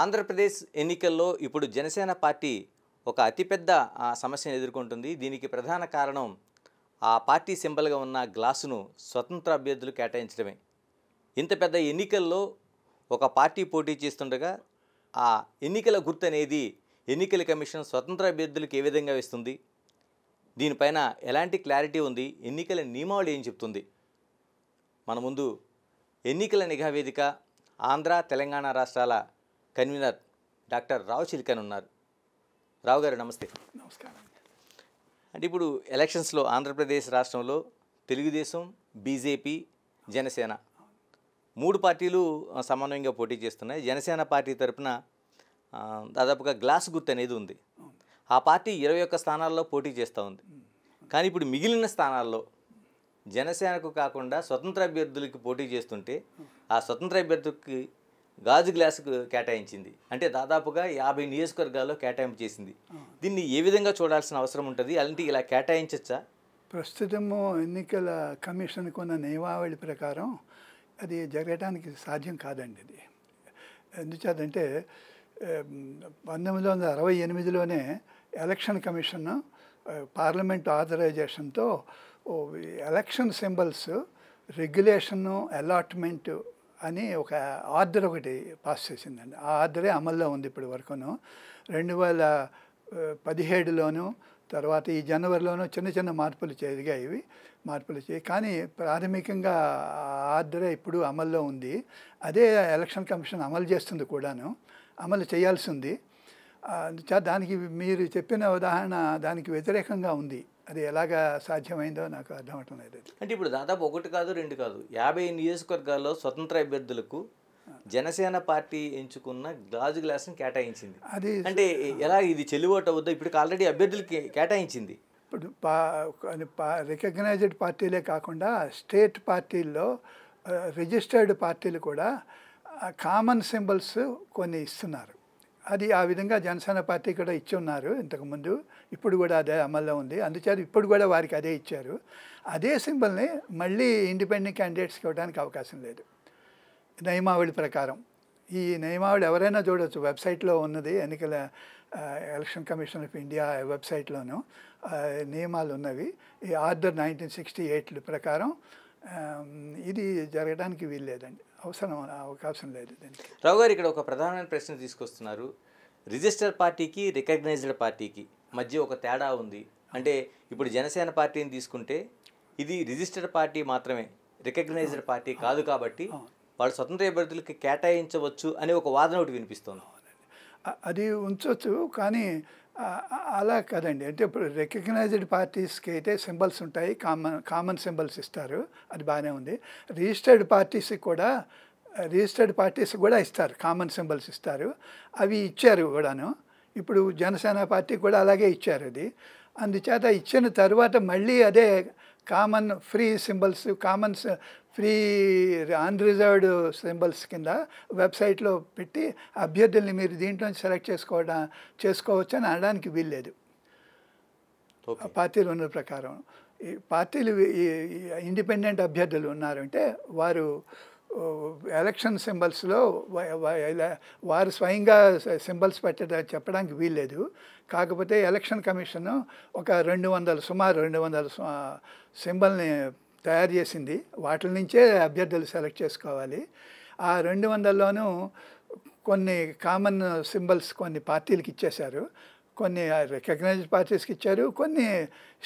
ఆంధ్రప్రదేశ్ ఎన్నికల్లో ఇప్పుడు జనసేన పార్టీ ఒక అతిపెద్ద సమస్యను ఎదుర్కొంటుంది. దీనికి ప్రధాన కారణం ఆ పార్టీ సింబల్గా ఉన్న గ్లాసును స్వతంత్ర అభ్యర్థులు కేటాయించడమే. ఇంత పెద్ద ఎన్నికల్లో ఒక పార్టీ పోటీ చేస్తుండగా ఆ ఎన్నికల గుర్తు అనేది ఎన్నికల కమిషన్ స్వతంత్ర అభ్యర్థులకు ఏ విధంగా ఇస్తుంది? దీనిపైన ఎలాంటి క్లారిటీ ఉంది? ఎన్నికల నియమావళి ఏం చెప్తుంది? మన ముందు ఎన్నికల నిఘా వేదిక ఆంధ్ర తెలంగాణ రాష్ట్రాల కన్వీనర్ డాక్టర్ రావు చిలికన్ ఉన్నారు. రావు గారు నమస్తే. నమస్కారం. అంటే ఇప్పుడు ఎలక్షన్స్లో ఆంధ్రప్రదేశ్ రాష్ట్రంలో తెలుగుదేశం, బీజేపీ, జనసేన మూడు పార్టీలు సమన్వయంగా పోటీ చేస్తున్నాయి. జనసేన పార్టీ తరఫున దాదాపుగా గ్లాస్ గుర్తు అనేది ఉంది. ఆ పార్టీ 21 స్థానాల్లో పోటీ చేస్తూ ఉంది. కానీ ఇప్పుడు మిగిలిన స్థానాల్లో జనసేనకు కాకుండా స్వతంత్ర అభ్యర్థులకి పోటీ చేస్తుంటే ఆ స్వతంత్ర అభ్యర్థులకి గాజు గ్లాసుకు కేటాయించింది. అంటే దాదాపుగా 50 నియోజకవర్గాల్లో కేటాయింపు చేసింది. దీన్ని ఏ విధంగా చూడాల్సిన అవసరం ఉంటుంది? అలాంటి ఇలా కేటాయించచ్చా? ప్రస్తుతము ఎన్నికల కమిషన్కు ఉన్న నియమావళి ప్రకారం అది జరగడానికి సాధ్యం కాదండి. ఇది ఎందుచేతంటే 1968లోనే ఎలక్షన్ కమిషన్ పార్లమెంట్ ఆథరైజేషన్తో ఎలక్షన్ సింబల్స్ రెగ్యులేషను అలాట్మెంటు అని ఒక ఆర్డర్ ఒకటి పాస్ చేసిందండి. ఆ ఆర్డరే అమల్లో ఉంది ఇప్పటి వరకును. 2017లోను తర్వాత ఈ జనవరిలోనూ చిన్న చిన్న మార్పులు జరిగాయి. కానీ ప్రాథమికంగా ఆ ఆర్డరే ఇప్పుడు అమల్లో ఉంది. అదే ఎలక్షన్ కమిషన్ అమలు చేస్తుంది కూడాను, అమలు చేయాల్సి ఉంది. దానికి మీరు చెప్పిన ఉదాహరణ దానికి వ్యతిరేకంగా ఉంది. అది ఎలాగా సాధ్యమైందో నాకు అర్థం అవటం లేదు. అంటే ఇప్పుడు దాదాపు 1 కాదు 2 కాదు 50 నియోజకవర్గాల్లో స్వతంత్ర అభ్యర్థులకు జనసేన పార్టీ ఎంచుకున్న గాజు గ్లాసును కేటాయించింది. అది అంటే ఎలా ఇది చెల్లుబాటు అవుద్దో? ఇప్పుడు ఆల్రెడీ అభ్యర్థులకి కేటాయించింది. ఇప్పుడు రికగ్నైజ్డ్ పార్టీలే కాకుండా స్టేట్ పార్టీల్లో రిజిస్టర్డ్ పార్టీలు కూడా కామన్ సింబల్స్ కొన్ని ఇస్తున్నారు. అది ఆ విధంగా జనసేన పార్టీ కూడా ఇచ్చి ఉన్నారు ఇంతకుముందు. ఇప్పుడు కూడా అదే అమల్లో ఉంది. అందుచేత ఇప్పుడు కూడా వారికి అదే ఇచ్చారు. అదే సింబల్ని మళ్ళీ ఇండిపెండెంట్ క్యాండిడేట్స్కి ఇవ్వడానికి అవకాశం లేదు నియమావళి ప్రకారం. ఈ నియమావళి ఎవరైనా చూడవచ్చు, వెబ్సైట్లో ఉన్నది. ఎన్నికల ఎలక్షన్ కమిషన్ ఆఫ్ ఇండియా వెబ్సైట్లోనూ నియమాలు ఉన్నవి. ఈ ఆర్డర్ 1968 ప్రకారం ఇది జరగడానికి వీల్లేదండి, అవకాశం లేదు దీనికి. రావు గారు ఇక్కడ ఒక ప్రధానమైన ప్రశ్న తీసుకొస్తున్నారు. రిజిస్టర్ పార్టీకి రికగ్నైజ్డ్ పార్టీకి మధ్య ఒక తేడా ఉంది. అంటే ఇప్పుడు జనసేన పార్టీని తీసుకుంటే ఇది రిజిస్టర్డ్ పార్టీ మాత్రమే, రికగ్నైజ్డ్ పార్టీ కాదు. కాబట్టి వాళ్ళు స్వతంత్ర అభ్యర్థులకి కేటాయించవచ్చు అనే ఒక వాదన ఒకటి వినిపిస్తుంది. అది ఉంచవచ్చు, కానీ అలా కదండి. అంటే ఇప్పుడు రికగ్నైజ్డ్ పార్టీస్కి అయితే సింబల్స్ ఉంటాయి, కామన్ సింబల్స్ ఇస్తారు, అది బాగానే ఉంది. రిజిస్టర్డ్ పార్టీస్ కూడా ఇస్తారు, కామన్ సింబల్స్ ఇస్తారు. అవి ఇచ్చారు కూడాను. ఇప్పుడు జనసేన పార్టీ కూడా అలాగే ఇచ్చారు. అది అందుచేత ఇచ్చిన తర్వాత మళ్ళీ అదే common free symbols, free unreserved symbols కింద వెబ్సైట్లో పెట్టి అభ్యర్థుల్ని మీరు దీంట్లో సెలెక్ట్ చేసుకోవచ్చు అని అనడానికి వీల్లేదు. పార్టీలు ఉన్న ప్రకారం ఈ పార్టీలు ఇండిపెండెంట్ అభ్యర్థులు ఉన్నారంటే వారు ఎలక్షన్ సింబల్స్లో వారు స్వయంగా సింబల్స్ చెప్పడానికి వీల్లేదు. కాకపోతే ఎలక్షన్ కమిషన్ ఒక సుమారు 200 సింబల్ని తయారు చేసింది. వాటి నుంచే అభ్యర్థులు సెలెక్ట్ చేసుకోవాలి. ఆ 200లోనూ కొన్ని కామన్ సింబల్స్ కొన్ని పార్టీలకు ఇచ్చేశారు, కొన్ని రికగ్నైజ్డ్ పార్టీస్కి ఇచ్చారు, కొన్ని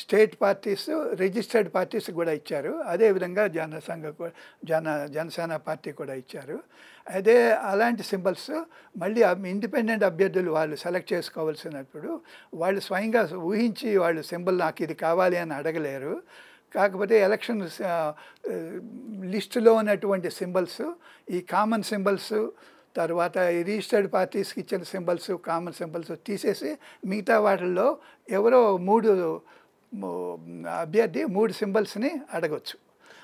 స్టేట్ పార్టీస్ రిజిస్టర్డ్ పార్టీస్కి కూడా ఇచ్చారు. అదేవిధంగా జనసేన పార్టీ కూడా ఇచ్చారు. అదే అలాంటి సింబల్స్ మళ్ళీ ఇండిపెండెంట్ అభ్యర్థులు వాళ్ళు సెలెక్ట్ చేసుకోవాల్సినప్పుడు వాళ్ళు స్వయంగా ఊహించి వాళ్ళు సింబల్ నాకు ఇది కావాలి అని అడగలేరు. కాకపోతే ఎలక్షన్ లిస్టులో ఉన్నటువంటి సింబల్స్, ఈ కామన్ సింబల్స్, తర్వాత ఈ రిజిస్టర్డ్ పార్టీస్కి ఇచ్చిన సింబల్స్, కామన్ సింబల్స్ తీసేసి మిగతా వాటిల్లో ఎవరో 3 అభ్యర్థి 3 సింబల్స్ని అడగవచ్చు.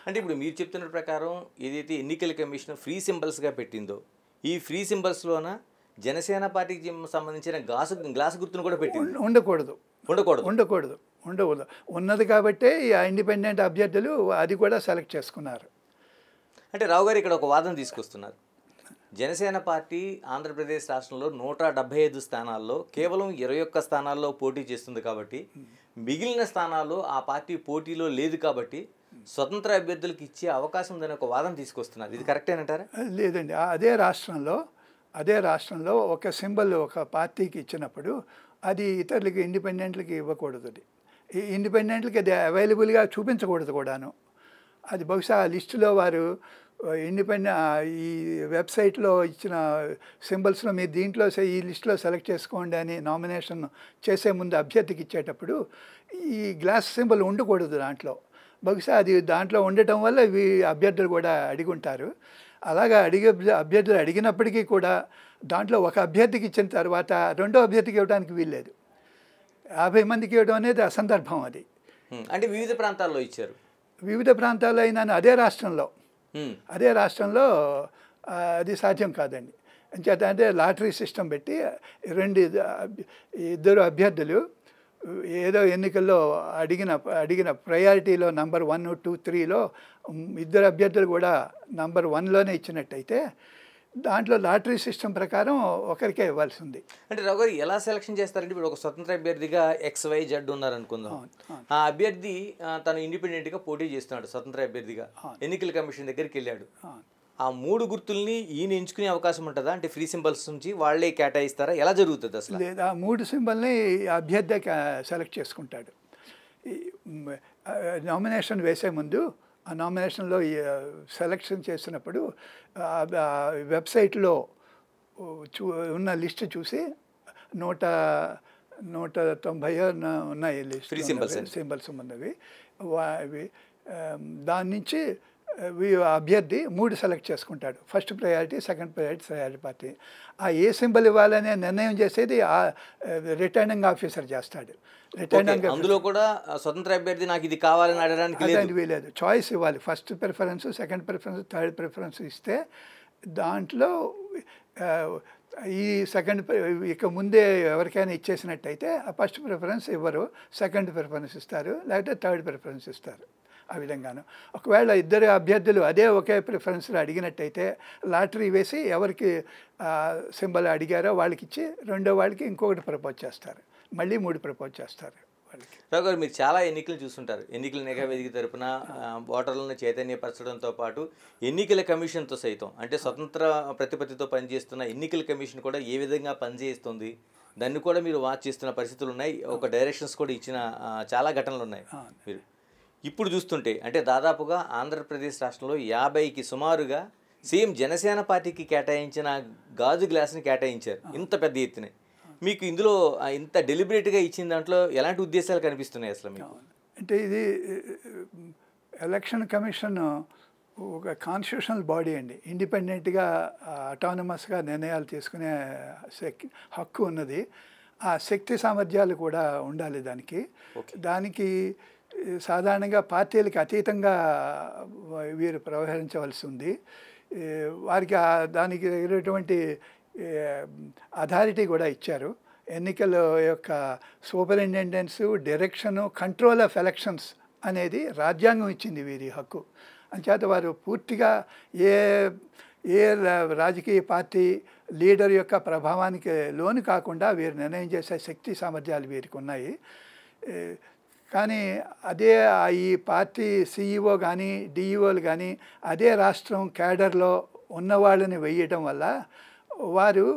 అంటే ఇప్పుడు మీరు చెప్తున్న ప్రకారం ఏదైతే ఎన్నికల కమిషన్ ఫ్రీ సింబల్స్గా పెట్టిందో ఈ ఫ్రీ సింబల్స్లోన జనసేన పార్టీకి సంబంధించిన గ్లాస్ గుర్తును కూడా పెట్టింది. ఉండకూడదు. ఉన్నది కాబట్టి ఈ ఇండిపెండెంట్ అభ్యర్థులు అది కూడా సెలెక్ట్ చేసుకున్నారు. అంటే రావు గారు ఇక్కడ ఒక వాదన తీసుకొస్తున్నారు. జనసేన పార్టీ ఆంధ్రప్రదేశ్ రాష్ట్రంలో 175 స్థానాల్లో కేవలం 21 స్థానాల్లో పోటీ చేస్తుంది కాబట్టి మిగిలిన స్థానాల్లో ఆ పార్టీ పోటీలో లేదు కాబట్టి స్వతంత్ర అభ్యర్థులకు ఇచ్చే అవకాశం ఉందని ఒక వాదన తీసుకొస్తున్నారు. ఇది కరెక్టేనంటారా? లేదండి. అదే రాష్ట్రంలో ఒక సింబల్ ఒక పార్టీకి ఇచ్చినప్పుడు అది ఇతరులకి ఇండిపెండెంట్లకి ఇవ్వకూడదు. అది ఇండిపెండెంట్లకి అది అవైలబుల్గా చూపించకూడదు కూడాను. అది బహుశా ఆ లిస్టులో వారు ఈ వెబ్సైట్లో ఇచ్చిన సింబల్స్లో మీరు దీంట్లో ఈ లిస్టులో సెలెక్ట్ చేసుకోండి అని నామినేషన్ చేసే ముందు అభ్యర్థికి ఇచ్చేటప్పుడు ఈ గ్లాస్ సింబల్ ఉండకూడదు దాంట్లో. బహుశా అది దాంట్లో ఉండటం వల్ల ఇవి అభ్యర్థులు కూడా అడిగి ఉంటారు. అలాగా అభ్యర్థులు అడిగినప్పటికీ కూడా దాంట్లో ఒక అభ్యర్థికి ఇచ్చిన తర్వాత రెండో అభ్యర్థికి ఇవ్వడానికి వీల్లేదు. 50 మందికి ఇవ్వడం అనేది అసందర్భం. అది అంటే వివిధ ప్రాంతాల్లో ఇచ్చారు. వివిధ ప్రాంతాల్లో అయినా అదే రాష్ట్రంలో అది సాధ్యం కాదండి. అంచేత అంటే లాటరీ సిస్టమ్ పెట్టి ఇద్దరు అభ్యర్థులు ఏదో ఎన్నికల్లో అడిగిన ప్రయారిటీలో నంబర్ 1, 2, 3లో ఇద్దరు అభ్యర్థులు కూడా నంబర్ 1లోనే ఇచ్చినట్టయితే దాంట్లో లాటరీ సిస్టమ్ ప్రకారం ఒకరికే ఇవ్వాల్సి ఉంది. అంటే రావు గారు ఎలా సెలక్షన్ చేస్తారంటే ఇప్పుడు ఒక స్వతంత్ర అభ్యర్థిగా XYZ ఉన్నారనుకుందాం. ఆ అభ్యర్థి తను ఇండిపెండెంట్గా పోటీ చేస్తున్నాడు. స్వతంత్ర అభ్యర్థిగా ఎన్నికల కమిషన్ దగ్గరికి వెళ్ళాడు. ఆ 3 గుర్తుల్ని ఈయన ఎంచుకునే అవకాశం ఉంటుందా? అంటే ఫ్రీ సింబల్స్ నుంచి వాళ్ళే కేటాయిస్తారా? ఎలా జరుగుతుంది అసలు? లేదా 3 సింబల్ని అభ్యర్థి సెలెక్ట్ చేసుకుంటాడు. నామినేషన్ వేసే ముందు ఆ నామినేషన్లో సెలెక్షన్ చేసినప్పుడు వెబ్సైట్లో ఉన్న లిస్ట్ చూసి 190 ఉన్నాయి లిస్ట్ సింబల్స్ ఉన్నవి. దాని నుంచి అభ్యర్థి 3 సెలెక్ట్ చేసుకుంటాడు. First priority, second priority, third party. ఆ ఏ సింబల్ ఇవ్వాలనే నిర్ణయం చేసేది ఆ రిటర్నింగ్ ఆఫీసర్ చేస్తాడు. అందులో కూడా స్వతంత్ర అభ్యర్థి నాకు ఇది కావాలని అడగడానికి వీలేదు. చాయిస్ ఇవ్వాలి. First preference, second preference, third preference ఇస్తే దాంట్లో ఈ సెకండ్ ఇక ముందే ఎవరికైనా ఇచ్చేసినట్టయితే ఆ ఫస్ట్ ప్రిఫరెన్స్ ఇవ్వరు, సెకండ్ ప్రిఫరెన్స్ ఇస్తారు, లేకపోతే థర్డ్ ప్రిఫరెన్స్ ఇస్తారు. ఆ విధంగాను ఒకవేళ ఇద్దరు అభ్యర్థులు అదే ఒకే ప్రిఫరెన్స్లో అడిగినట్టయితే లాటరీ వేసి ఎవరికి సింబల్ అడిగారో వాళ్ళకి ఇచ్చి రెండో వాళ్ళకి ఇంకొకటి ప్రపోజ్ చేస్తారు. మళ్ళీ 3 ప్రపోజ్ చేస్తారు వాళ్ళకి. రావు గారు మీరు చాలా ఎన్నికలు చూస్తుంటారు. ఎన్నికల నిఘా వేదిక తరపున ఓటర్లను చైతన్యపరచడంతో పాటు ఎన్నికల కమిషన్తో సైతం అంటే స్వతంత్ర ప్రతిపత్తితో పనిచేస్తున్న ఎన్నికల కమిషన్ కూడా ఏ విధంగా పనిచేస్తుంది దాన్ని కూడా మీరు వాచ్ చేస్తున్న పరిస్థితులు ఉన్నాయి. ఒక డైరెక్షన్స్ కూడా ఇచ్చిన చాలా ఘటనలు ఉన్నాయి. మీరు ఇప్పుడు చూస్తుంటే అంటే దాదాపుగా ఆంధ్రప్రదేశ్ రాష్ట్రంలో 50కి సుమారుగా సేమ్ జనసేన పార్టీకి కేటాయించిన గాజు గ్లాస్ని కేటాయించారు ఇంత పెద్ద ఎత్తున. మీకు ఇందులో ఇంత డెలిబరేట్గా ఇచ్చిన దాంట్లో ఎలాంటి ఉద్దేశాలు కనిపిస్తున్నాయి అసలు మీకు? అంటే ఇది ఎలక్షన్ కమిషన్ ఒక కాన్స్టిట్యూషనల్ బాడీ అండి. ఇండిపెండెంట్గా అటానమస్గా నిర్ణయాలు తీసుకునే హక్కు ఉన్నది. ఆ శక్తి సామర్థ్యాలు కూడా ఉండాలి దానికి సాధారణంగా పార్టీలకు అతీతంగా వీరు వ్యవహరించవలసి ఉంది. వారికి దానికి తగినటువంటి అథారిటీ కూడా ఇచ్చారు. ఎన్నికల యొక్క సూపరింటెండెన్స్, డైరెక్షను, కంట్రోల్ ఆఫ్ ఎలక్షన్స్ అనేది రాజ్యాంగం ఇచ్చింది వీరి హక్కు. అంచేత వారు పూర్తిగా ఏ రాజకీయ పార్టీ లీడర్ యొక్క ప్రభావానికి లోను కాకుండా వీరు నిర్ణయం చేసే శక్తి సామర్థ్యాలు వీరికి ఉన్నాయి. కానీ అదే ఈ పార్టీ CEO కానీ DEOలు కానీ అదే రాష్ట్రం క్యాడర్లో ఉన్నవాళ్ళని వేయటం వల్ల వారు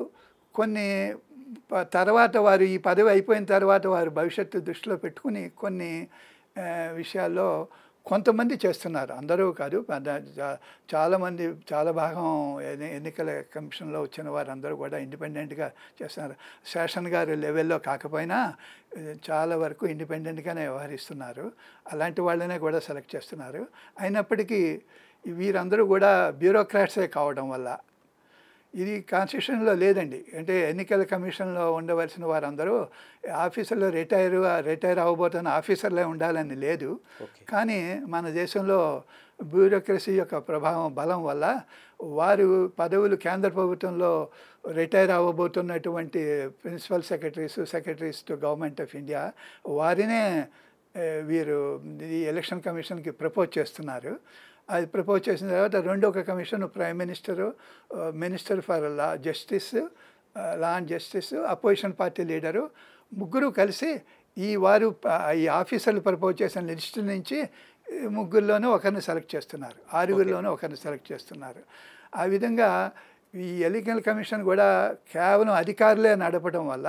వారు ఈ పదవి అయిపోయిన తర్వాత వారు భవిష్యత్తు దృష్టిలో పెట్టుకుని కొన్ని విషయాల్లో కొంతమంది చేస్తున్నారు, అందరూ కాదు. చాలామంది చాలా భాగం ఎన్నికల కమిషన్లో వచ్చిన వారందరూ కూడా ఇండిపెండెంట్గా చేస్తున్నారు. శేషన్ గారి లెవెల్లో కాకపోయినా చాలా వరకు ఇండిపెండెంట్గానే వ్యవహరిస్తున్నారు. అలాంటి వాళ్ళనే కూడా సెలెక్ట్ చేస్తున్నారు. అయినప్పటికీ వీరందరూ కూడా బ్యూరోక్రాట్సే కావడం వల్ల ఇది కాన్స్టిట్యూషన్లో లేదండి. అంటే ఎన్నికల కమిషన్లో ఉండవలసిన వారందరూ ఆఫీసర్లో రిటైర్ అవ్వబోతున్న ఆఫీసర్లే ఉండాలని లేదు. కానీ మన దేశంలో బ్యూరోక్రసీ యొక్క ప్రభావం బలం వల్ల వారు పదవులు కేంద్ర ప్రభుత్వంలో రిటైర్ అవ్వబోతున్నటువంటి principal secretaries to government of India వారినే వీరు ఈ ఎలక్షన్ కమిషన్కి ప్రపోజ్ చేస్తున్నారు. అది ప్రపోజ్ చేసిన తర్వాత రెండో commission prime minister, minister for law and justice, opposition party leader ముగ్గురు కలిసి ఈ ఆఫీసర్లు ప్రపోజ్ చేసిన లిస్ట్ నుంచి ముగ్గురులోనూ ఒకరిని సెలెక్ట్ చేస్తున్నారు, ఆరుగురిలోనూ ఒకరిని సెలెక్ట్ చేస్తున్నారు. ఆ విధంగా ఈ ఎన్నికల కమిషన్ కూడా కేవలం అధికారులే నడపడం వల్ల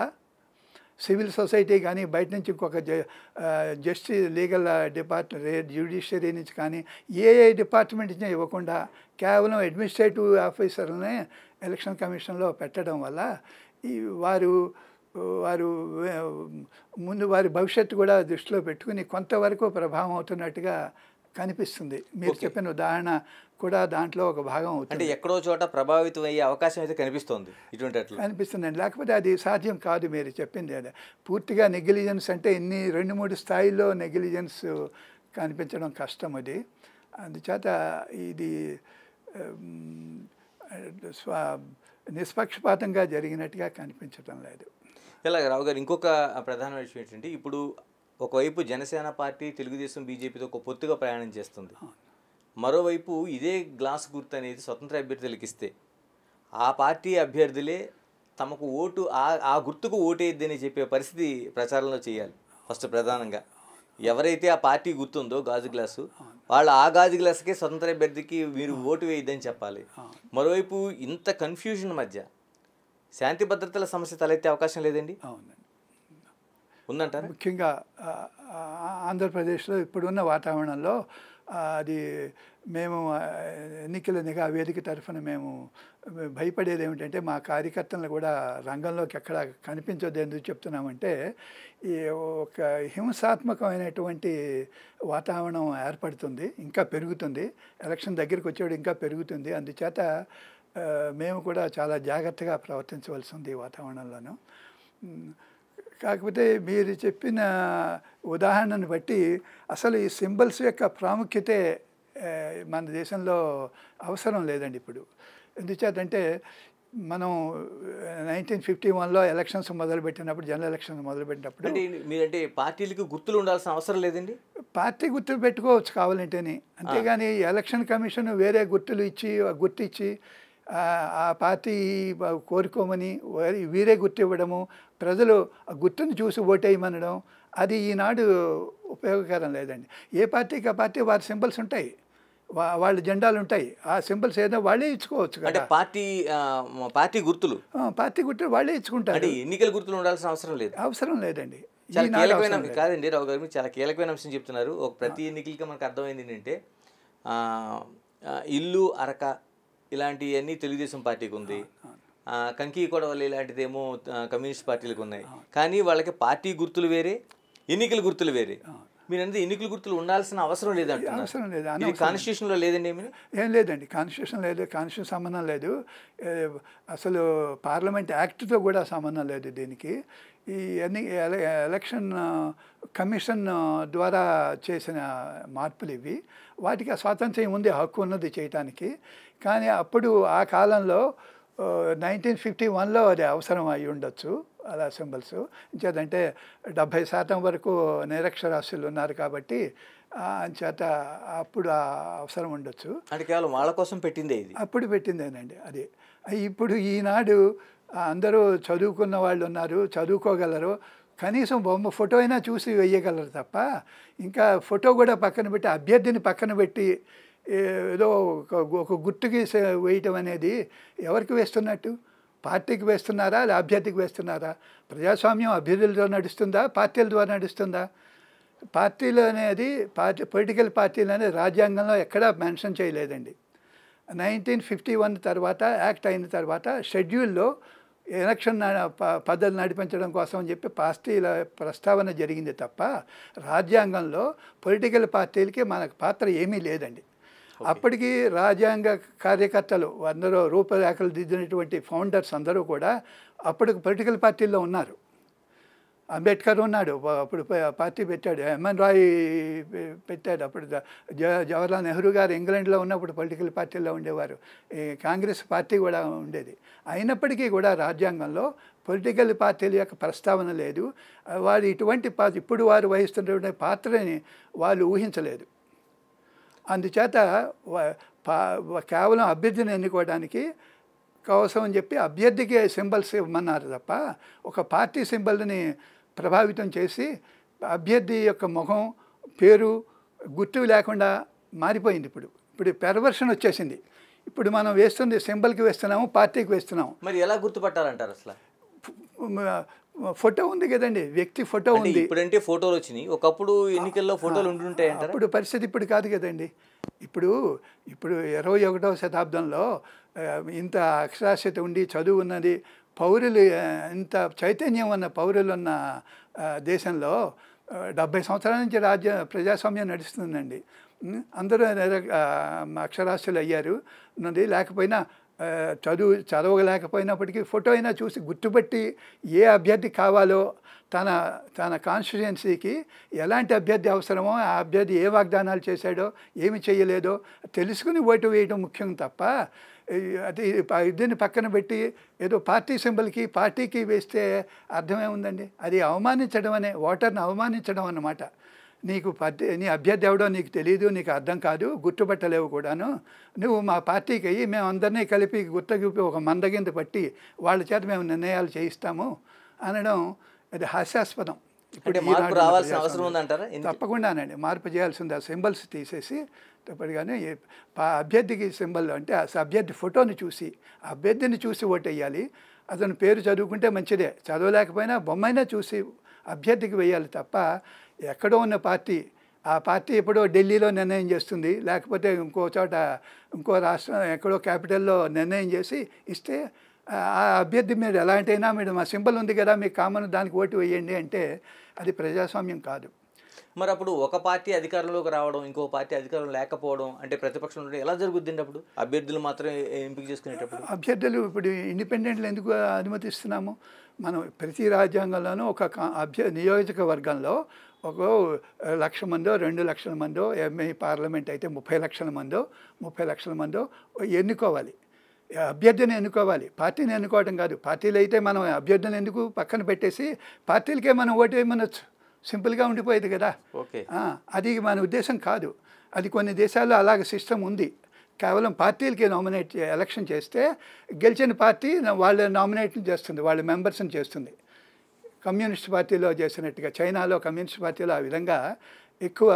సివిల్ సొసైటీ కానీ బయట నుంచి ఇంకొక లీగల్ డిపార్ట్మెంట్, జ్యుడిషియరీ నుంచి కానీ ఏ డిపార్ట్మెంట్ నుంచి ఇవ్వకుండా కేవలం అడ్మినిస్ట్రేటివ్ ఆఫీసర్లనే ఎలక్షన్ కమిషన్లో పెట్టడం వల్ల వారు ముందు వారి భవిష్యత్తు కూడా దృష్టిలో పెట్టుకుని కొంతవరకు ప్రభావం అవుతున్నట్టుగా కనిపిస్తుంది. మీరు చెప్పిన ఉదాహరణ కూడా దాంట్లో ఒక భాగం అవుతుంది. అంటే ఎక్కడో చోట ప్రభావితం అయ్యే అవకాశం అయితే కనిపిస్తుంది, ఇటువంటి కనిపిస్తుందండి. లేకపోతే అది సాధ్యం కాదు. మీరు చెప్పింది అదే, పూర్తిగా నెగ్లిజెన్స్ అంటే ఇన్ని 2-3 స్థాయిల్లో నెగ్లిజెన్స్ కనిపించడం కష్టం. అది అందుచేత ఇది నిష్పక్షపాతంగా జరిగినట్టుగా కనిపించడం లేదు. ఇలాగ రావు గారు, ఇంకొక ప్రధానమైన విషయం ఏంటంటే, ఇప్పుడు ఒకవైపు జనసేన పార్టీ తెలుగుదేశం బీజేపీతో ఒక పొత్తుగా ప్రయాణం చేస్తుంది, మరోవైపు ఇదే గ్లాస్ గుర్తు అనేది స్వతంత్ర అభ్యర్థులకు ఇస్తే ఆ పార్టీ అభ్యర్థులే తమకు ఓటు ఆ గుర్తుకు ఓటేద్దని చెప్పే పరిస్థితి ప్రచారంలో చేయాలి. ఫస్ట్ ప్రధానంగా ఎవరైతే ఆ పార్టీ గుర్తుందో గాజు గ్లాసు, వాళ్ళు ఆ గాజు గ్లాసుకే స్వతంత్ర అభ్యర్థికి మీరు ఓటు వేయద్దని చెప్పాలి. మరోవైపు ఇంత కన్ఫ్యూజన్ మధ్య శాంతి భద్రతల సమస్య తలెత్తే అవకాశం లేదండి? అవునండి, ఉందంటారా? ముఖ్యంగా ఆంధ్రప్రదేశ్లో ఇప్పుడున్న వాతావరణంలో అది మేము ఎన్నికల నిఘా వేదిక తరఫున మేము భయపడేది ఏమిటంటే, మా కార్యకర్తలను కూడా రంగంలోకి ఎక్కడ కనిపించొద్దు. ఎందుకు చెప్తున్నామంటే, ఈ ఒక హింసాత్మకమైనటువంటి వాతావరణం ఏర్పడుతుంది, ఇంకా పెరుగుతుంది, ఎలక్షన్ దగ్గరికి వచ్చేవాడు ఇంకా పెరుగుతుంది. అందుచేత మేము కూడా చాలా జాగ్రత్తగా ప్రవర్తించవలసి ఉంది ఈ వాతావరణంలోనూ. కాకపోతే మీరు చెప్పిన ఉదాహరణను బట్టి అసలు ఈ సింబల్స్ యొక్క ప్రాముఖ్యతే మన దేశంలో అవసరం లేదండి ఇప్పుడు. ఎందుచేతంటే మనం 1951లో ఎలక్షన్స్ మొదలుపెట్టినప్పుడు, జనరల్ ఎలక్షన్స్ మొదలుపెట్టినప్పుడు మీరంటే పార్టీలకు గుర్తులు ఉండాల్సిన అవసరం లేదండి? పార్టీ గుర్తులు పెట్టుకోవచ్చు కావాలంటేనే, అంతేగాని ఎలక్షన్ కమిషన్ వేరే గుర్తులు ఇచ్చి గుర్తు ఇచ్చి ఆ పార్టీ కోరుకోమని వీరే గుర్తు ఇవ్వడము, ప్రజలు ఆ గుర్తుని చూసి ఓటేయమనడం, అది ఈనాడు ఉపయోగకరం లేదండి. ఏ పార్టీకి ఆ పార్టీ వారి సింబల్స్ ఉంటాయి, వాళ్ళ జెండాలు ఉంటాయి, ఆ సింబల్స్ ఏదో వాళ్ళే ఇచ్చుకోవచ్చు కదా. పార్టీ గుర్తులు వాళ్ళే ఇచ్చుకుంటారు. ఎన్నికల గుర్తులు ఉండాల్సిన అవసరం లేదండి. చాలా కీలకమైన కాదండి రావు గారు, మీరు చాలా కీలకమైన అంశం చెప్తున్నారు. ఒక ప్రతి ఎన్నికలకి మనకు అర్థమైంది ఏంటంటే, ఇల్లు అరక ఇలాంటివన్నీ తెలుగుదేశం పార్టీకి ఉంది, కంకి కొడవలి ఇలాంటిదేమో కమ్యూనిస్ట్ పార్టీలకు ఉన్నాయి. కానీ వాళ్ళకి పార్టీ గుర్తులు వేరే, ఎన్నికల గుర్తులు వేరే. మీరంటే ఎన్నికల గుర్తులు ఉండాల్సిన అవసరం లేదంటున్నారు. అవసరం లేదు. కాన్స్టిట్యూషన్లో లేదండి? ఏం లేదండి, కాన్స్టిట్యూషన్ లేదు, కాన్స్టిట్యూషన్ సంబంధం లేదు, అసలు పార్లమెంట్ యాక్ట్తో కూడా సంబంధం లేదు దీనికి. ఈ ఎలక్షన్ కమిషన్ ద్వారా చేసిన మార్పులు ఇవి. వాటికి ఆ స్వాతంత్ర్యం ఉంది, హక్కు ఉన్నది చేయటానికి. కానీ అప్పుడు ఆ కాలంలో 1951లో అది అవసరం అయి ఉండొచ్చు అలా సింబల్స్. ఇంచేతంటే 70% వరకు నిరక్షరాస్యులు ఉన్నారు కాబట్టి అంచేత అప్పుడు ఆ అవసరం ఉండొచ్చు. అంటే కేవలం వాళ్ళ కోసం పెట్టిందే ఇది, అప్పుడు పెట్టిందేనండి అది. ఇప్పుడు ఈనాడు అందరూ చదువుకున్న వాళ్ళు ఉన్నారు, చదువుకోగలరు, కనీసం బొమ్మ ఫోటో అయినా చూసి వేయగలరు తప్ప, ఇంకా ఫోటో కూడా పక్కన పెట్టి అభ్యర్థిని పక్కన పెట్టి ఏదో ఒక గుర్తుకి వేయటం అనేది ఎవరికి వేస్తున్నట్టు? పార్టీకి వేస్తున్నారా, అభ్యర్థికి వేస్తున్నారా? ప్రజాస్వామ్యం అభ్యర్థులతో నడుస్తుందా, పార్టీల ద్వారా నడుస్తుందా? పార్టీలు అనేది పొలిటికల్ పార్టీలు అనేది రాజ్యాంగంలో ఎక్కడా మెన్షన్ చేయలేదండి. 1951 తర్వాత యాక్ట్ అయిన తర్వాత షెడ్యూల్లో ఎలక్షన్ పద్ధతి నడిపించడం కోసం అని చెప్పి పార్టీల ప్రస్తావన జరిగింది తప్ప రాజ్యాంగంలో పొలిటికల్ పార్టీలకి మనకు పాత్ర ఏమీ లేదండి. అప్పటికి రాజ్యాంగ కార్యకర్తలు అందరూ రూపురేఖలు దిద్దినటువంటి ఫౌండర్స్ అందరూ కూడా అప్పటికి పొలిటికల్ పార్టీల్లో ఉన్నారు. అంబేద్కర్ ఉన్నాడు, అప్పుడు పార్టీ పెట్టాడు. ఎంఎన్ రాయ్ పెట్టాడు. అప్పుడు జవహర్లాల్ నెహ్రూ గారు ఇంగ్లాండ్లో ఉన్నప్పుడు పొలిటికల్ పార్టీలో ఉండేవారు. కాంగ్రెస్ పార్టీ కూడా ఉండేది. అయినప్పటికీ కూడా రాజ్యాంగంలో పొలిటికల్ పార్టీల యొక్క ప్రస్తావన లేదు. వారు ఇటువంటి ఇప్పుడు వారు వహిస్తున్నటువంటి పాత్రని వాళ్ళు ఊహించలేదు. అందుచేత కేవలం అభ్యర్థిని ఎన్నుకోవడానికి కోసం అని చెప్పి అభ్యర్థికి సింబల్స్ ఇవ్వమన్నారు తప్ప ఒక పార్టీ సింబల్ని ప్రభావితం చేసి అభ్యర్థి యొక్క ముఖం పేరు గుర్తు లేకుండా మారిపోయింది. ఇప్పుడు పెర్వర్షన్ వచ్చేసింది. ఇప్పుడు మనం వేస్తుంది సింబల్కి వేస్తున్నాము, పార్టీకి వేస్తున్నాము. మరి ఎలా గుర్తుపట్టాలంటారు అసలు? ఫోటో ఉంది కదండి, వ్యక్తి ఫోటో ఉంది. ఇప్పుడంటే ఫోటోలు వచ్చినాయి, ఒకప్పుడు ఎన్నికల్లో ఫోటోలు ఉంటుంటాయి. అప్పుడు పరిస్థితి ఇప్పుడు కాదు కదండి. ఇప్పుడు 21వ శతాబ్దంలో ఇంత అక్షరాస్యత ఉండి చదువు ఉన్నది, పౌరులు ఇంత చైతన్యం ఉన్న పౌరులు ఉన్న దేశంలో 70 సంవత్సరాల నుంచి ప్రజాస్వామ్యం నడుస్తుందండి. అందరూ అక్షరాస్యులు అయ్యారు. లేకపోయినా చదవలేకపోయినప్పటికీ ఫోటో అయినా చూసి గుర్తుపట్టి ఏ అభ్యర్థి కావాలో, తన కాన్స్టిట్యుయెన్సీకి ఎలాంటి అభ్యర్థి అవసరమో, ఆ అభ్యర్థి ఏ వాగ్దానాలు చేశాడో, ఏమి చేయలేదో తెలుసుకుని ఓటు వేయడం ముఖ్యం తప్ప అది ఇద్దరిని పక్కన పెట్టి ఏదో పార్టీ సింబల్కి పార్టీకి వేస్తే అర్థమే ఉందండి. అది అవమానించడం ఓటర్ని అవమానించడం అన్నమాట. నీ అభ్యర్థి ఎవడో నీకు తెలియదు, నీకు అర్థం కాదు, గుర్తుపట్టలేవు కూడాను, నువ్వు మా పార్టీకి అయ్యి మేము అందరినీ కలిపి గుర్తగిపి ఒక మందగింద పట్టి వాళ్ళ చేత మేము నిర్ణయాలు చేయిస్తాము అనడం అది హాస్యాస్పదం. ఇప్పుడు మార్పు రావాల్సిన అవసరం ఉందంటారా? తప్పకుండానండి మార్పు చేయాల్సింది. ఆ సింబల్స్ తీసేసి తప్పటిగానే అభ్యర్థికి సింబల్ అంటే అభ్యర్థి ఫోటోని చూసి అభ్యర్థిని చూసి ఓటు వేయాలి. అతను పేరు చదువుకుంటే మంచిదే, చదవలేకపోయినా బొమ్మైనా చూసి అభ్యర్థికి వేయాలి తప్ప ఎక్కడో ఉన్న పార్టీ ఆ పార్టీ ఎప్పుడో ఢిల్లీలో నిర్ణయం చేస్తుంది, లేకపోతే ఇంకో చోట ఇంకో రాష్ట్రం ఎక్కడో క్యాపిటల్లో నిర్ణయం చేసి ఇస్తే ఆ అభ్యర్థి మీరు ఎలాంటైనా మీరు మా సింబల్ ఉంది కదా మీకు కామన్ దానికి ఓటు వేయండి అంటే అది ప్రజాస్వామ్యం కాదు. మరి అప్పుడు ఒక పార్టీ అధికారంలోకి రావడం, ఇంకో పార్టీ అధికారం లేకపోవడం అంటే ప్రతిపక్షంలో ఎలా జరుగుతుంది? అప్పుడు అభ్యర్థులు మాత్రమే ఎంపిక చేసుకునేటప్పుడు అభ్యర్థులు ఇప్పుడు ఇండిపెండెంట్లు ఎందుకు అనుమతిస్తున్నాము? మనం ప్రతి రాజ్యాంగంలోనూ ఒక నియోజకవర్గంలో ఒక 1,00,000 మందో 2,00,000 మందో ఎంఏ పార్లమెంట్ అయితే 30 లక్షల మందో ఎన్నుకోవాలి. అభ్యర్థిని ఎన్నుకోవాలి, పార్టీని ఎన్నుకోవడం కాదు. పార్టీలు అయితే మనం అభ్యర్థిని ఎందుకు పక్కన పెట్టేసి పార్టీలకే మనం ఓటు వేయమనొచ్చు, సింపుల్గా ఉండిపోయేది కదా. అది మన ఉద్దేశం కాదు. అది కొన్ని దేశాల్లో అలాగ సిస్టమ్ ఉంది. కేవలం పార్టీలకి ఎలక్షన్ చేస్తే గెలిచిన పార్టీ వాళ్ళ నామినేట్ చేస్తుంది, వాళ్ళ మెంబర్స్ని చేస్తుంది. కమ్యూనిస్ట్ పార్టీలో చేసినట్టుగా చైనాలో కమ్యూనిస్ట్ పార్టీలో ఆ విధంగా ఎక్కువ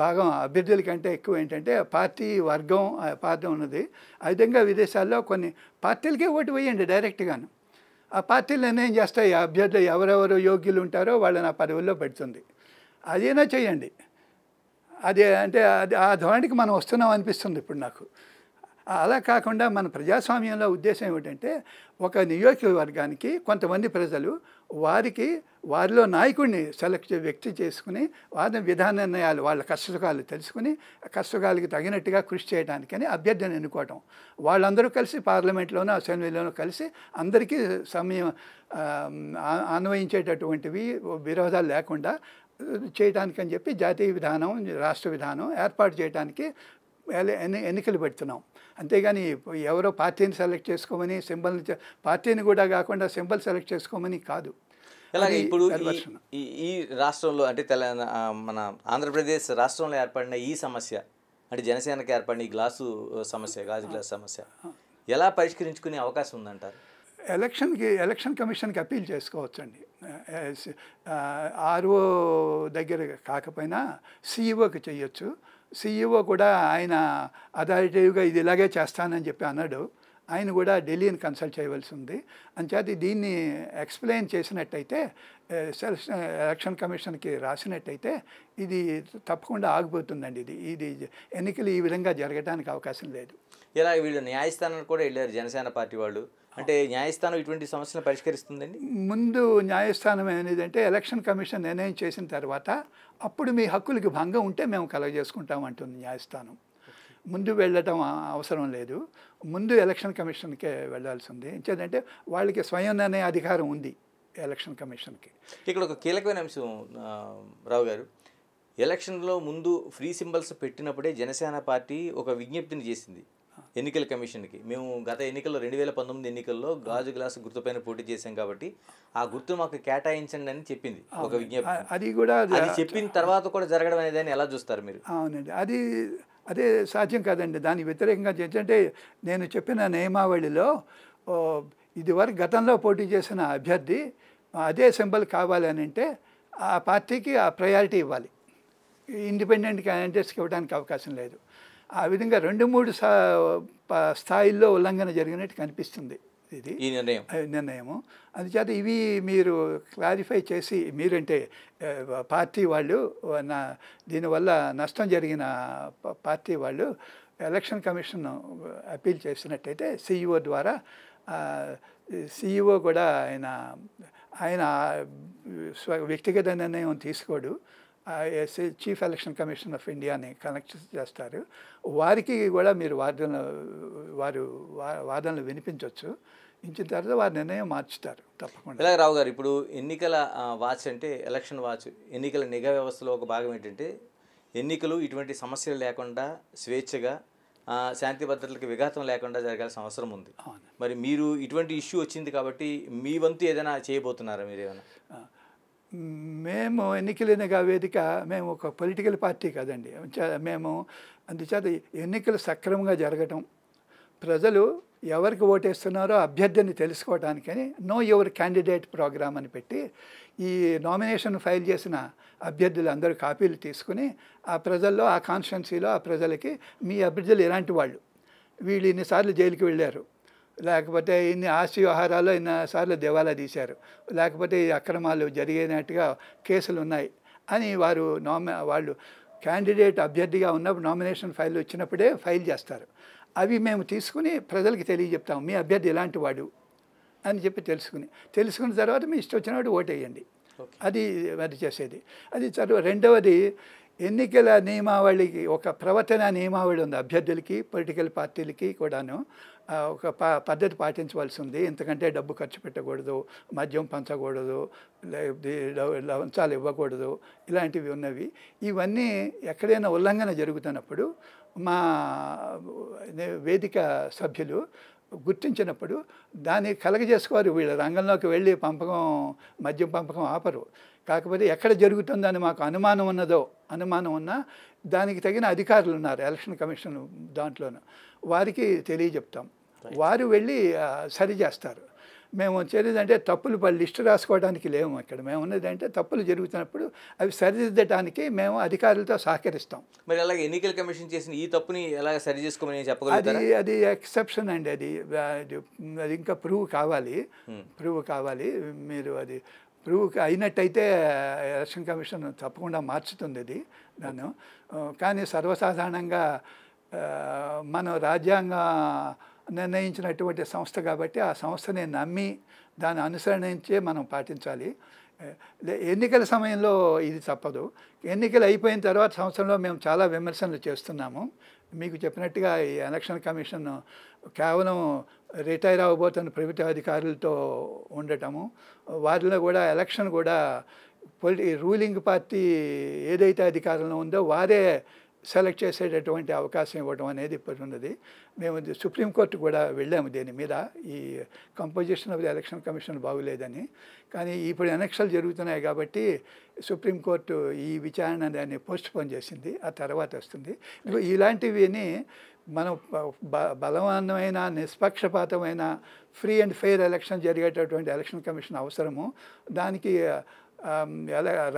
భాగం అభ్యర్థుల కంటే ఎక్కువ ఏంటంటే పార్టీ వర్గం పార్టీ ఉన్నది. ఆ విధంగా విదేశాల్లో కొన్ని పార్టీలకే ఓటు వేయండి డైరెక్ట్గాను. ఆ పార్టీలు నిర్ణయం చేస్తాయి అభ్యర్థులు ఎవరెవరు యోగ్యులు ఉంటారో వాళ్ళని ఆ పదవుల్లో పెడుతుంది. అదేనా చేయండి. అది అంటే అది ఆ ధోరణికి మనం వస్తున్నాం అనిపిస్తుంది ఇప్పుడు నాకు. అలా కాకుండా మన ప్రజాస్వామ్యంలో ఉద్దేశం ఏమిటంటే ఒక నియోజకవర్గానికి కొంతమంది ప్రజలు వారిలో నాయకుడిని వ్యక్తి చేసుకుని వారి విధాన నిర్ణయాలు వాళ్ళ కష్టసుఖాలు తెలుసుకుని కష్టసుఖాలకి తగినట్టుగా కృషి చేయడానికని అభ్యర్థిని ఎన్నుకోవటం. వాళ్ళందరూ కలిసి పార్లమెంట్లోనూ అసెంబ్లీలోనూ కలిసి అందరికీ సమయం అన్వయించేటటువంటివి విరోధాలు లేకుండా చేయడానికని చెప్పి జాతీయ విధానం రాష్ట్ర విధానం ఏర్పాటు చేయడానికి ఎన్నికలు పెడుతున్నాం. అంతేగాని ఎవరో పార్టీని సెలెక్ట్ చేసుకోమని సింబల్ని పార్టీని కూడా కాకుండా సింబల్ సెలెక్ట్ చేసుకోమని కాదు. అలాగే ఇప్పుడు ఈ రాష్ట్రంలో అంటే మన ఆంధ్రప్రదేశ్ రాష్ట్రంలో ఏర్పడిన ఈ సమస్య అంటే జనసేనకి ఏర్పడిన ఈ గాజు గ్లాస్ సమస్య ఎలా పరిష్కరించుకునే అవకాశం ఉందంటారు? ఎలక్షన్ కమిషన్కి అప్పీల్ చేసుకోవచ్చండి. ఆర్ఓ దగ్గర కాకపోయినా సిఇఓకి చేయొచ్చు. సిఇఓ కూడా ఆయన అథారిటేటివ్గా ఇది ఇలాగే చేస్తానని చెప్పి అన్నాడు. ఆయన కూడా ఢిల్లీని కన్సల్ట్ చేయవలసి ఉంది. అంచేత దీన్ని ఎక్స్ప్లెయిన్ చేసినట్టయితే ఎలక్షన్ కమిషన్కి రాసినట్టయితే ఇది తప్పకుండా ఆగిపోతుందండి. ఇది ఎన్నికలు ఈ విధంగా జరగడానికి అవకాశం లేదు. ఇలా వీళ్ళు న్యాయస్థానానికి కూడా వెళ్ళారు జనసేన పార్టీ వాళ్ళు. అంటే న్యాయస్థానం ఇటువంటి సమస్యలను పరిష్కరిస్తుందండి? ముందు న్యాయస్థానం ఏదంటే ఎలక్షన్ కమిషన్ నిర్ణయం చేసిన తర్వాత అప్పుడు మీ హక్కులకి భంగం ఉంటే మేము కలగజేసుకుంటాం అంటుంది న్యాయస్థానం. ముందు వెళ్ళటం అవసరం లేదు, ముందు ఎలక్షన్ కమిషన్కే వెళ్ళాల్సి ఉంది. ఏంటంటే వాళ్ళకి స్వయం నిర్ణయ అధికారం ఉంది ఎలక్షన్ కమిషన్కి. ఇక్కడ ఒక కీలకమైన అంశం రావు గారు, ఎలక్షన్లో ముందు ఫ్రీ సింబల్స్ పెట్టినప్పుడే జనసేన పార్టీ ఒక విజ్ఞప్తిని చేసింది ఎన్నికల కమిషన్కి. మేము గత ఎన్నికల్లో 2019 ఎన్నికల్లో గాజు గ్లాసు గుర్తుపైన పోటీ చేశాం కాబట్టి ఆ గుర్తు మాకు కేటాయించండి అని చెప్పింది ఒక విజ్ఞప్తి. అది కూడా చెప్పిన తర్వాత కూడా జరగడం అనేది ఎలా చూస్తారు మీరు? అవునండి, అదే సాధ్యం కాదండి. దానికి వ్యతిరేకంగా ఏంటంటే నేను చెప్పిన నియమావళిలో ఓ, ఇదివరకు గతంలో పోటీ చేసిన అభ్యర్థి అదే సింబల్ కావాలి అని అంటే ఆ పార్టీకి ఆ ప్రయారిటీ ఇవ్వాలి. ఇండిపెండెంట్ క్యాండిడేట్స్కి ఇవ్వడానికి అవకాశం లేదు. ఆ విధంగా 2-3 స్థాయిల్లో ఉల్లంఘన జరిగినట్టు కనిపిస్తుంది ఇది ఈ నిర్ణయం. నిర్ణయము. అందుచేత ఇవి మీరు క్లారిఫై చేసి మీరంటే పార్టీ వాళ్ళు దీనివల్ల నష్టం జరిగిన పార్టీ వాళ్ళు ఎలక్షన్ కమిషన్ అప్పీల్ చేసినట్టయితే సిఇఓ ద్వారా సిఇఓ కూడా ఆయన వ్యక్తిగత నిర్ణయం తీసుకోడు. చీఫ్ ఎలక్షన్ కమిషన్ ఆఫ్ ఇండియాని కనెక్ట్ చేస్తారు. వారికి కూడా మీరు వాదనలు వినిపించవచ్చు. ఇచ్చిన తర్వాత వారి నిర్ణయం మార్చుతారు తప్పకుండా. ఇలా రావు గారు, ఇప్పుడు ఎన్నికల వాచ్ అంటే ఎలక్షన్ వాచ్, ఎన్నికల నిఘా వ్యవస్థలో ఒక భాగం ఏంటంటే ఎన్నికలు ఇటువంటి సమస్యలు లేకుండా స్వేచ్ఛగా శాంతి భద్రతలకు విఘాతం లేకుండా జరగాల్సిన అవసరం ఉంది. మరి మీరు ఇటువంటి ఇష్యూ వచ్చింది కాబట్టి మీ వంతు ఏదైనా చేయబోతున్నారా మీరు ఏమైనా? మేము ఎన్నికల వేదిక మేము ఒక పొలిటికల్ పార్టీ కాదండి. మేము అందుచేత ఎన్నికలు సక్రమంగా జరగటం, ప్రజలు ఎవరికి ఓటేస్తున్నారో అభ్యర్థిని తెలుసుకోవడానికని నో యువర్ క్యాండిడేట్ ప్రోగ్రామ్ అని పెట్టి ఈ నామినేషన్ ఫైల్ చేసిన అభ్యర్థులు అందరూ కాపీలు తీసుకుని ఆ ప్రజల్లో ఆ కాన్స్టిట్యున్సీలో ఆ ప్రజలకి మీ అభ్యర్థులు ఎలాంటి వాళ్ళు, వీళ్ళు ఇన్నిసార్లు జైలుకి వెళ్ళారు, లేకపోతే ఇన్ని ఆస్తి వ్యవహారాల్లో ఇన్నిసార్లు దేవాలా తీశారు, లేకపోతే ఈ అక్రమాలు జరిగినట్టుగా కేసులు ఉన్నాయి అని వాళ్ళు క్యాండిడేట్ అభ్యర్థిగా ఉన్నప్పుడు నామినేషన్ ఫైల్ వచ్చినప్పుడే ఫైల్ చేస్తారు. అవి మేము తీసుకుని ప్రజలకి తెలియజెప్తాము, మీ అభ్యర్థి ఎలాంటి వాడు అని చెప్పి తెలుసుకున్న తర్వాత మీ ఇష్టం వచ్చినట్టు ఓటేయండి. అది చేసేది. అది రెండవది, ఎన్నికల నియమావళికి ఒక ప్రవర్తన నియమావళి ఉంది. అభ్యర్థులకి పొలిటికల్ పార్టీలకి కూడాను ఒక పద్ధతి పాటించవలసి ఉంది. ఎందుకంటే డబ్బు ఖర్చు పెట్టకూడదు, మద్యం పంచకూడదు, లంచాలు ఇవ్వకూడదు, ఇలాంటివి ఉన్నవి. ఇవన్నీ ఎక్కడైనా ఉల్లంఘన జరుగుతున్నప్పుడు మా వేదిక సభ్యులు గుర్తించినప్పుడు దాన్ని కలగజేసుకోవాలి. వీళ్ళ రంగంలోకి వెళ్ళి మద్యం పంపకం ఆపరు. కాకపోతే ఎక్కడ జరుగుతుందని మాకు అనుమానం ఉన్నా దానికి తగిన అధికారులు ఉన్నారు ఎలక్షన్ కమిషన్ దాంట్లోనూ, వారికి తెలియజెప్తాం. వారు వెళ్ళి సరి చేస్తారు. మేము చేసేదంటే తప్పులు లిస్టు రాసుకోవడానికి లేము. ఇక్కడ మేము ఉన్నదంటే తప్పులు జరుగుతున్నప్పుడు అవి సరిదిద్దడానికి మేము అధికారులతో సహకరిస్తాం. మరి అలాగే ఎన్నికల కమిషన్ చేసిన ఈ తప్పుని ఎలా సరి చేసుకోమని చెప్పగలుగుతారా? అది ఎక్సెప్షన్ అండి. అది ఇంకా ప్రూవ్ కావాలి. మీరు అది ప్రూవ్ అయినట్టయితే ఎలక్షన్ కమిషన్ తప్పకుండా మార్చుతుంది అది దాన్ని. కానీ సర్వసాధారణంగా మనం రాజ్యాంగ నిర్ణయించినటువంటి సంస్థ కాబట్టి ఆ సంస్థని నమ్మి దాన్ని అనుసరించే మనం పాటించాలి. ఎన్నికల సమయంలో ఇది తప్పదు. ఎన్నికలు అయిపోయిన తర్వాత సంవత్సరంలో మేము చాలా విమర్శనలు చేస్తున్నాము. మీకు చెప్పినట్టుగా ఈ ఎలక్షన్ కమిషన్ కేవలం రిటైర్ అవ్వబోతున్న ప్రభుత్వ అధికారులతో ఉండటము, వారిలో కూడా ఎలక్షన్ కూడా రూలింగ్ పార్టీ ఏదైతే అధికారంలో ఉందో వారే సెలెక్ట్ చేసేటటువంటి అవకాశం ఇవ్వడం అనేది ఇప్పుడు ఉన్నది. మేము సుప్రీంకోర్టు కూడా వెళ్ళాము దీని మీద, ఈ composition of the election commission బాగులేదని. కానీ ఇప్పుడు ఎలక్షన్లు జరుగుతున్నాయి కాబట్టి సుప్రీంకోర్టు ఈ విచారణ దాన్ని పోస్ట్పోన్ చేసింది, ఆ తర్వాత వస్తుంది. ఇలాంటివిని మనం బలవంతమైన నిష్పక్షపాతమైన ఫ్రీ అండ్ ఫెయిర్ ఎలక్షన్ జరిగేటటువంటి ఎలక్షన్ కమిషన్ అవసరము. దానికి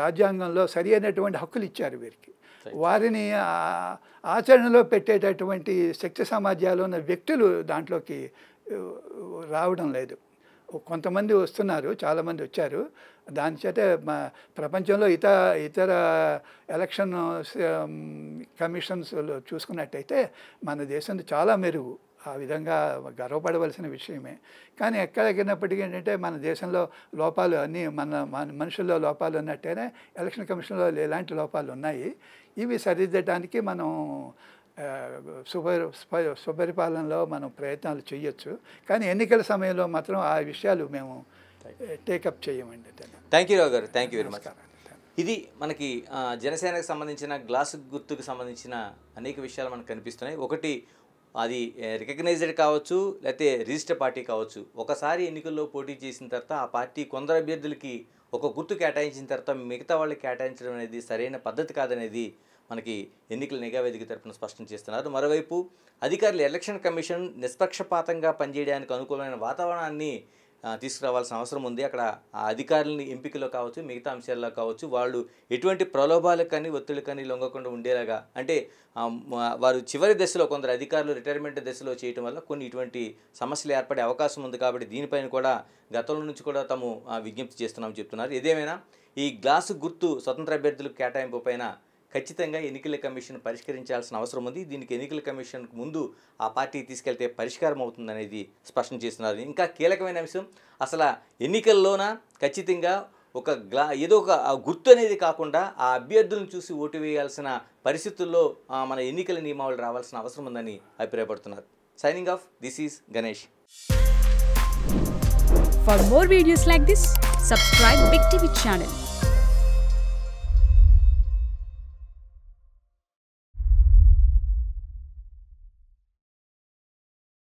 రాజ్యాంగంలో సరి అయినటువంటి హక్కులు ఇచ్చారు వీరికి. వారిని ఆచరణలో పెట్టేటటువంటి శక్తి సామర్థ్యాలు ఉన్న వ్యక్తులు దాంట్లోకి రావడం లేదు. కొంతమంది వస్తున్నారు, చాలామంది వచ్చారు. దాని చేత ప్రపంచంలో ఇతర ఎలక్షన్ కమిషన్స్ చూసుకున్నట్టయితే మన దేశం చాలా మెరుగు. ఆ విధంగా గర్వపడవలసిన విషయమే. కానీ ఎక్కడికినప్పటికీ ఏంటంటే మన దేశంలో లోపాలు అన్నీ మన మనుషుల్లో లోపాలు ఉన్నట్టేనే ఎలక్షన్ కమిషన్లో ఎలాంటి లోపాలు ఉన్నాయి. ఇవి సరిదిద్దడానికి మనం సుపరిపాలనలో మనం ప్రయత్నాలు చేయొచ్చు. కానీ ఎన్నికల సమయంలో మాత్రం ఆ విషయాలు మేము టేకప్ చేయమండి. థ్యాంక్ యూ రావు గారు, థ్యాంక్ యూ వెరీ మచ్. ఇది మనకి జనసేనకు సంబంధించిన గ్లాసు గుర్తుకు సంబంధించిన అనేక విషయాలు మనకు కనిపిస్తున్నాయి. ఒకటి, అది రికగ్నైజ్డ్ కావచ్చు, లేకపోతే రిజిస్టర్ పార్టీ కావచ్చు. ఒకసారి ఎన్నికల్లో పోటీ చేసిన తర్వాత ఆ పార్టీ కొందరు అభ్యర్థులకి ఒక గుర్తు కేటాయించిన తర్వాత మిగతా వాళ్ళకి కేటాయించడం అనేది సరైన పద్ధతి కాదనేది మనకి ఎన్నికల నిఘా వేదిక తరపున స్పష్టం చేస్తున్నారు. మరోవైపు అధికారులు ఎలక్షన్ కమిషన్ నిష్పక్షపాతంగా పనిచేయడానికి అనుకూలమైన వాతావరణాన్ని తీసుకురావాల్సిన అవసరం ఉంది. అక్కడ ఆ అధికారులని ఎంపికలో కావచ్చు, మిగతా అంశాల్లో కావచ్చు, వాళ్ళు ఎటువంటి ప్రలోభాలకు కానీ ఒత్తిడి కానీ లొంగకుండా ఉండేలాగా, అంటే వారు చివరి దశలో కొందరు అధికారులు రిటైర్మెంట్ దశలో చేయటం వల్ల కొన్ని ఇటువంటి సమస్యలు ఏర్పడే అవకాశం ఉంది. కాబట్టి దీనిపైన కూడా గతంలో నుంచి కూడా తాము విజ్ఞప్తి చేస్తున్నామని చెప్తున్నారు. ఏదేమైనా ఈ గ్లాసు గుర్తు స్వతంత్ర అభ్యర్థులకు కేటాయింపు పైన ఖచ్చితంగా ఎన్నికల కమిషన్ పరిష్కరించాల్సిన అవసరం ఉంది. దీనికి ఎన్నికల కమిషన్కు ముందు ఆ పార్టీ తీసుకెళ్తే పరిష్కారం అవుతుందనేది స్పష్టం చేస్తున్నారు. ఇంకా కీలకమైన అంశం, అసలు ఎన్నికల్లోన ఖచ్చితంగా ఏదో ఒక గుర్తు అనేది కాకుండా ఆ అభ్యర్థులను చూసి ఓటు వేయాల్సిన పరిస్థితుల్లో మన ఎన్నికల నియమావళి రావాల్సిన అవసరం ఉందని అభిప్రాయపడుతున్నారు. Signing off, this is Ganesh. For more videos like this, subscribe Big TV channel.